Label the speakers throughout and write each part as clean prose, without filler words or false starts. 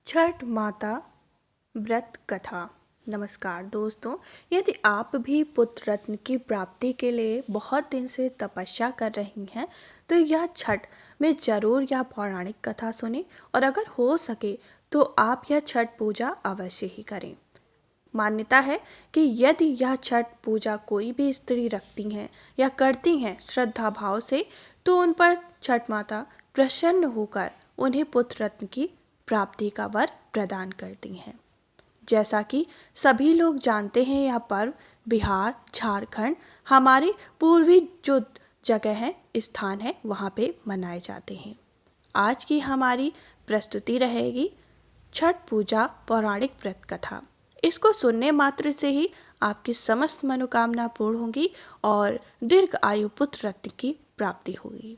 Speaker 1: छठ माता व्रत कथा। नमस्कार दोस्तों, यदि आप भी पुत्र रत्न की प्राप्ति के लिए बहुत दिन से तपस्या कर रही हैं तो यह छठ में जरूर यह पौराणिक कथा सुने और अगर हो सके तो आप यह छठ पूजा अवश्य ही करें। मान्यता है कि यदि यह छठ पूजा कोई भी स्त्री रखती हैं या करती हैं श्रद्धा भाव से तो उन पर छठ माता प्रसन्न होकर उन्हें पुत्र रत्न की प्राप्ति का वर प्रदान करती हैं। जैसा कि सभी लोग जानते हैं, यह पर्व बिहार, झारखंड, हमारे पूर्वी जो जगह है, स्थान है, वहाँ पे मनाए जाते हैं। आज की हमारी प्रस्तुति रहेगी छठ पूजा पौराणिक व्रत कथा। इसको सुनने मात्र से ही आपकी समस्त मनोकामना पूर्ण होगी और दीर्घ आयु पुत्र रत्न की प्राप्ति होगी।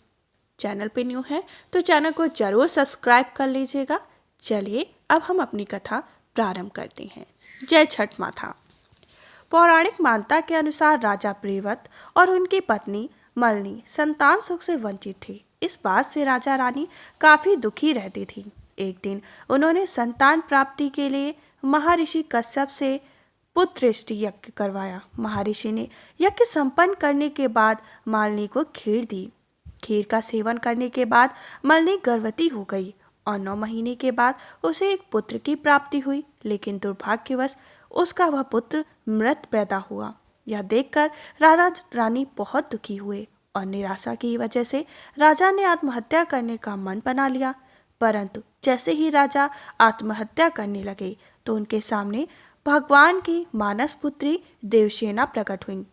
Speaker 1: चैनल पे न्यू है तो चैनल को जरूर सब्सक्राइब कर लीजिएगा। चलिए अब हम अपनी कथा प्रारंभ करते हैं। जय छठ माता। पौराणिक मान्यता के अनुसार राजा प्रियव्रत और उनकी पत्नी मलनी संतान सुख से वंचित थे। इस बात से राजा रानी काफी दुखी रहती थी। एक दिन उन्होंने संतान प्राप्ति के लिए महर्षि कश्यप से पुत्रेष्टि यज्ञ करवाया। महर्षि ने यज्ञ संपन्न करने के बाद मालिनी को खीर दी। खीर का सेवन करने के बाद मलनी गर्भवती हो गई और 9 महीने के बाद उसे एक पुत्र की प्राप्ति हुई, लेकिन दुर्भाग्यवश उसका वह पुत्र मृत पैदा हुआ। यह देखकर राजा रानी बहुत दुखी हुए और निराशा की वजह से राजा ने आत्महत्या करने का मन बना लिया। परंतु जैसे ही राजा आत्महत्या करने लगे तो उनके सामने भगवान की मानस पुत्री देवसेना प्रकट हुई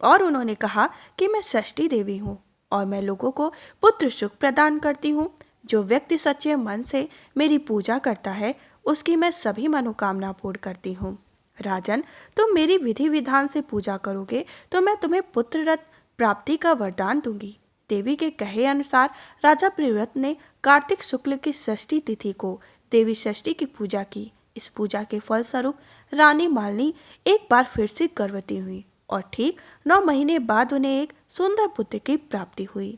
Speaker 1: और उन्होंने कहा कि मैं षष्ठी देवी हूँ और मैं लोगों को पुत्र सुख प्रदान करती हूँ। जो व्यक्ति सच्चे मन से मेरी पूजा करता है उसकी मैं सभी मनोकामना पूर्ण करती हूँ। राजन, तुम मेरी विधि विधान से पूजा करोगे तो मैं तुम्हें पुत्र रत्न प्राप्ति का वरदान दूंगी। देवी के कहे अनुसार राजा प्रियव्रत ने कार्तिक शुक्ल की षष्ठी तिथि को देवी षष्ठी की पूजा की। इस पूजा के फलस्वरूप रानी मालिनी एक बार फिर से गर्भवती हुई और ठीक 9 महीने बाद उन्हें एक सुंदर पुत्र की प्राप्ति हुई।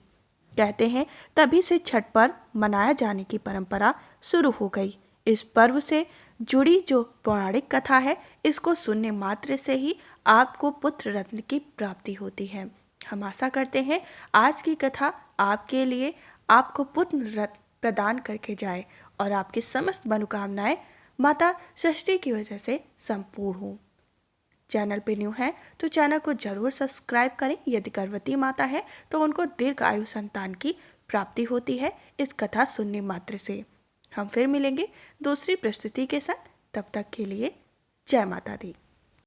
Speaker 1: कहते हैं तभी से छठ पर्व मनाया जाने की परंपरा शुरू हो गई। इस पर्व से जुड़ी जो पौराणिक कथा है, इसको सुनने मात्र से ही आपको पुत्र रत्न की प्राप्ति होती है। हम आशा करते हैं आज की कथा आपके लिए आपको पुत्र रत्न प्रदान करके जाए और आपकी समस्त मनोकामनाएं माता षष्ठी की वजह से संपूर्ण हो। चैनल पे न्यू है तो चैनल को जरूर सब्सक्राइब करें। यदि गर्भवती माता है तो उनको दीर्घ आयु संतान की प्राप्ति होती है इस कथा सुनने मात्र से। हम फिर मिलेंगे दूसरी प्रस्तुति के साथ। तब तक के लिए जय माता दी।